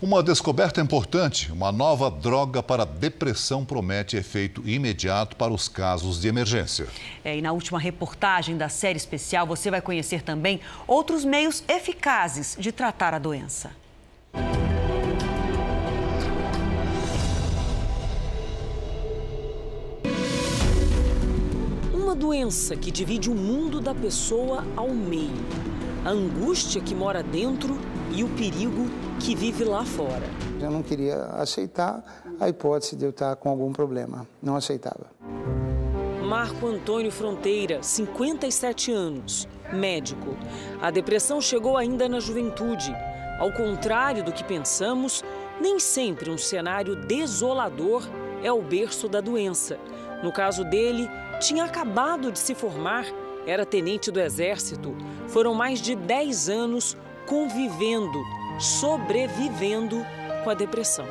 Uma descoberta importante, uma nova droga para depressão promete efeito imediato para os casos de emergência. E na última reportagem da série especial, você vai conhecer também outros meios eficazes de tratar a doença. Uma doença que divide o mundo da pessoa ao meio. A angústia que mora dentro e o perigo que vive lá fora. Eu não queria aceitar a hipótese de eu estar com algum problema. Não aceitava. Marco Antônio Fronteira, 57 anos, médico. A depressão chegou ainda na juventude. Ao contrário do que pensamos, nem sempre um cenário desolador é o berço da doença. No caso dele, tinha acabado de se formar, era tenente do Exército. Foram mais de 10 anos convivendo, sobrevivendo com a depressão.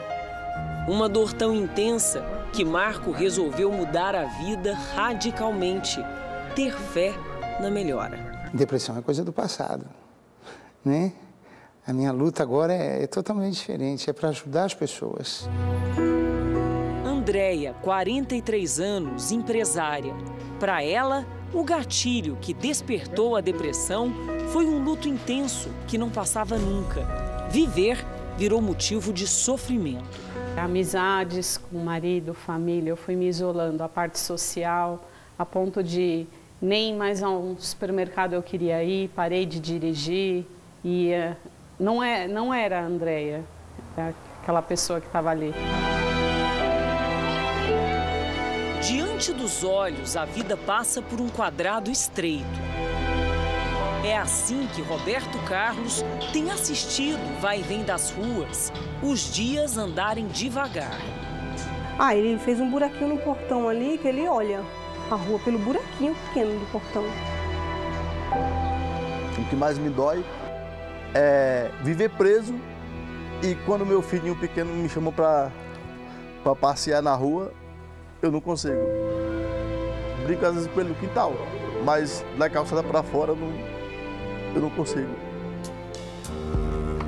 Uma dor tão intensa que Marco resolveu mudar a vida radicalmente, ter fé na melhora. Depressão é coisa do passado, né? A minha luta agora é totalmente diferente, é para ajudar as pessoas. Andréia, 43 anos, empresária. Para ela, o gatilho que despertou a depressão foi um luto intenso que não passava nunca. Viver virou motivo de sofrimento. Amizades com o marido, família, eu fui me isolando, a parte social, a ponto de nem mais a um supermercado eu queria ir, parei de dirigir. E não era a Andréia, aquela pessoa que estava ali. Diante dos olhos, a vida passa por um quadrado estreito. É assim que Roberto Carlos tem assistido o vai e vem das ruas, os dias andarem devagar. Ele fez um buraquinho no portão ali, que ele olha a rua pelo buraquinho pequeno do portão. O que mais me dói é viver preso e quando meu filhinho pequeno me chamou para passear na rua, eu não consigo. Brinco às vezes pelo quintal, mas da calçada para fora eu não consigo.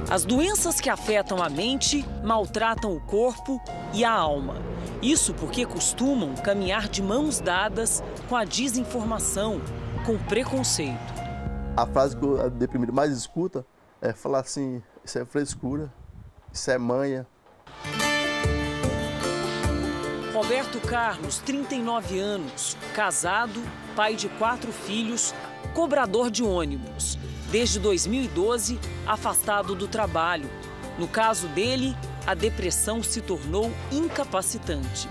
As doenças que afetam a mente maltratam o corpo e a alma. Isso porque costumam caminhar de mãos dadas com a desinformação, com preconceito. A frase que o deprimido mais escuta é falar assim: isso é frescura, isso é manha. Roberto Carlos, 39 anos, casado, pai de 4 filhos, cobrador de ônibus. Desde 2012, afastado do trabalho. No caso dele, a depressão se tornou incapacitante.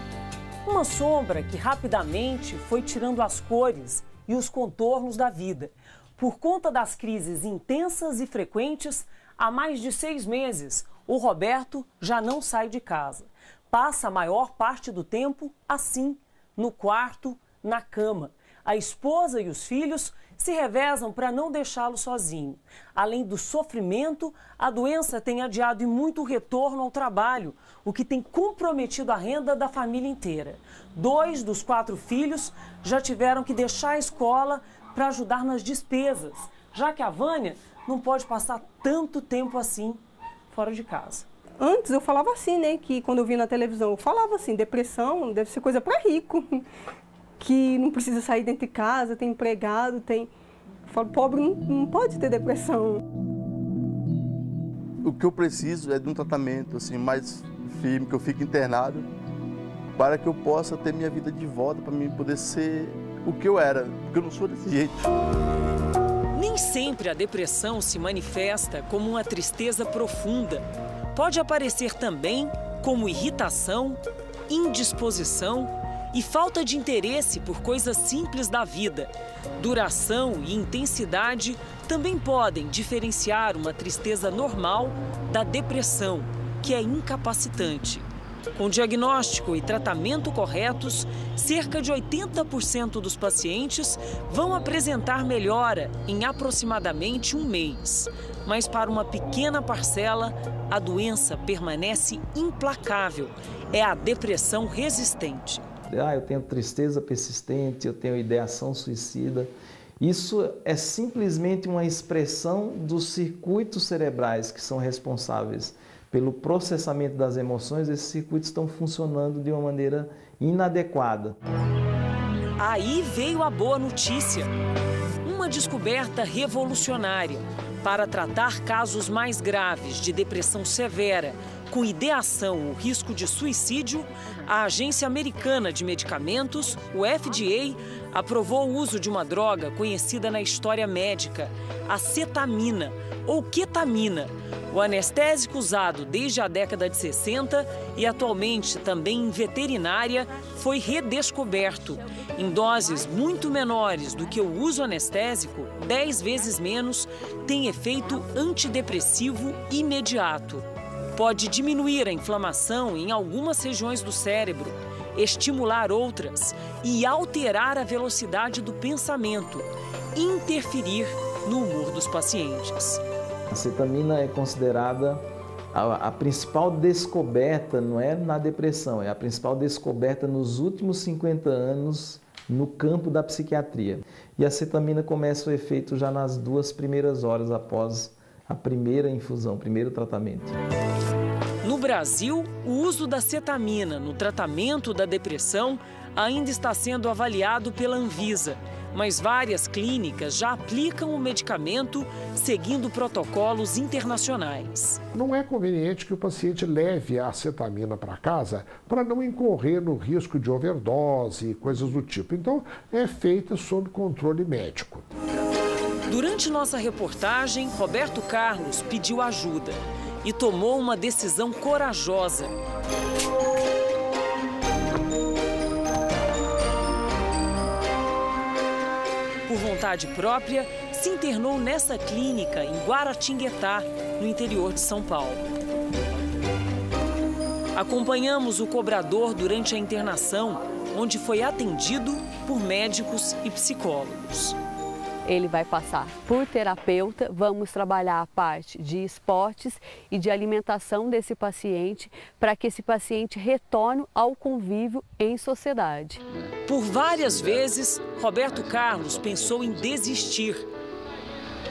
Uma sombra que rapidamente foi tirando as cores e os contornos da vida. Por conta das crises intensas e frequentes, há mais de 6 meses, o Roberto já não sai de casa. Passa a maior parte do tempo assim, no quarto, na cama. A esposa e os filhos se revezam para não deixá-lo sozinho. Além do sofrimento, a doença tem adiado e muito o retorno ao trabalho, o que tem comprometido a renda da família inteira. 2 dos 4 filhos já tiveram que deixar a escola para ajudar nas despesas, já que a Vânia não pode passar tanto tempo assim fora de casa. Antes eu falava assim, né, que quando eu via na televisão, eu falava assim, depressão deve ser coisa para rico, que não precisa sair dentro de casa, tem empregado, tem... Eu falo, pobre não pode ter depressão. O que eu preciso é de um tratamento assim, mais firme, que eu fique internado, para que eu possa ter minha vida de volta, para mim poder ser o que eu era, porque eu não sou desse jeito. Nem sempre a depressão se manifesta como uma tristeza profunda. Pode aparecer também como irritação, indisposição e falta de interesse por coisas simples da vida. Duração e intensidade também podem diferenciar uma tristeza normal da depressão, que é incapacitante. Com diagnóstico e tratamento corretos, cerca de 80% dos pacientes vão apresentar melhora em aproximadamente 1 mês. Mas para uma pequena parcela, a doença permanece implacável. É a depressão resistente. Eu tenho tristeza persistente, eu tenho ideação suicida. Isso é simplesmente uma expressão dos circuitos cerebrais que são responsáveis pelo processamento das emoções, esses circuitos estão funcionando de uma maneira inadequada. Aí veio a boa notícia. Uma descoberta revolucionária para tratar casos mais graves de depressão severa, com ideação ou risco de suicídio. A Agência Americana de Medicamentos, o FDA, aprovou o uso de uma droga conhecida na história médica, a cetamina ou ketamina, o anestésico usado desde a década de 60 e atualmente também em veterinária, foi redescoberto. Em doses muito menores do que o uso anestésico, 10 vezes menos, tem efeito antidepressivo imediato. Pode diminuir a inflamação em algumas regiões do cérebro, estimular outras e alterar a velocidade do pensamento, interferir no humor dos pacientes. A cetamina é considerada a principal descoberta, não é na depressão, é a principal descoberta nos últimos 50 anos no campo da psiquiatria. E a cetamina começa o efeito já nas 2 primeiras horas após a primeira infusão, o primeiro tratamento. No Brasil, o uso da cetamina no tratamento da depressão ainda está sendo avaliado pela Anvisa, mas várias clínicas já aplicam o medicamento seguindo protocolos internacionais. Não é conveniente que o paciente leve a cetamina para casa para não incorrer no risco de overdose e coisas do tipo. Então, é feita sob controle médico. Durante nossa reportagem, Roberto Carlos pediu ajuda e tomou uma decisão corajosa. Por vontade própria, se internou nessa clínica em Guaratinguetá, no interior de São Paulo. Acompanhamos o cobrador durante a internação, onde foi atendido por médicos e psicólogos. Ele vai passar por terapeuta, vamos trabalhar a parte de esportes e de alimentação desse paciente para que esse paciente retorne ao convívio em sociedade. Por várias vezes, Roberto Carlos pensou em desistir.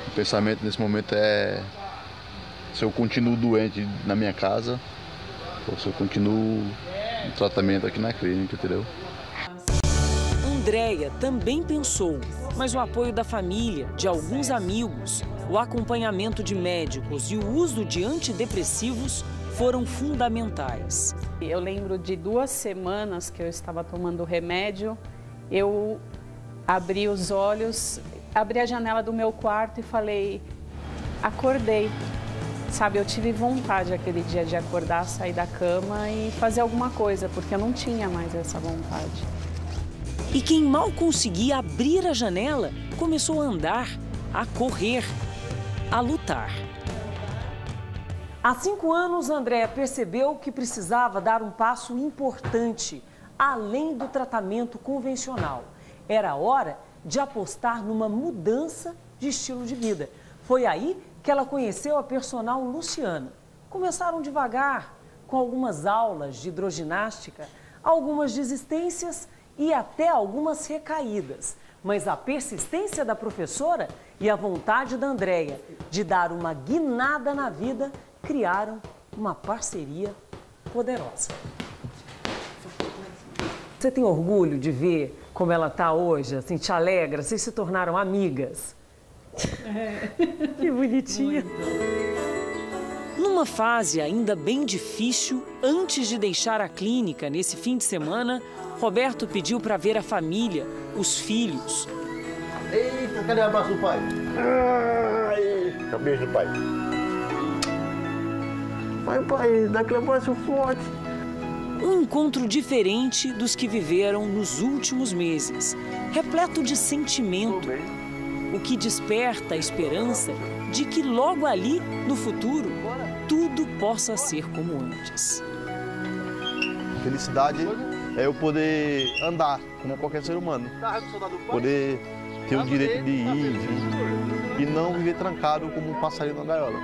O pensamento nesse momento é se eu continuo doente na minha casa ou se eu continuo no tratamento aqui na clínica, entendeu? Andréia também pensou, mas o apoio da família, de alguns amigos, o acompanhamento de médicos e o uso de antidepressivos foram fundamentais. Eu lembro de 2 semanas que eu estava tomando remédio, eu abri os olhos, abri a janela do meu quarto e falei, acordei. Sabe, eu tive vontade aquele dia de acordar, sair da cama e fazer alguma coisa, porque eu não tinha mais essa vontade. E quem mal conseguia abrir a janela, começou a andar, a correr, a lutar. Há 5 anos, Andréia percebeu que precisava dar um passo importante, além do tratamento convencional. Era hora de apostar numa mudança de estilo de vida. Foi aí que ela conheceu a personal Luciana. Começaram devagar, com algumas aulas de hidroginástica, algumas desistências e até algumas recaídas. Mas a persistência da professora e a vontade da Andréia de dar uma guinada na vida criaram uma parceria poderosa. Você tem orgulho de ver como ela está hoje? Assim, te alegra? Vocês se tornaram amigas? Que bonitinha. Numa fase ainda bem difícil, antes de deixar a clínica nesse fim de semana, Roberto pediu para ver a família, os filhos. Eita, cadê o abraço do pai? Ai, o beijo do pai. Pai, dá aquele abraço forte. Um encontro diferente dos que viveram nos últimos meses, repleto de sentimento, o que desperta a esperança de que logo ali, no futuro, tudo possa ser como antes. Felicidade é eu poder andar como qualquer ser humano, poder ter o direito de ir e não viver trancado como um passarinho na gaiola.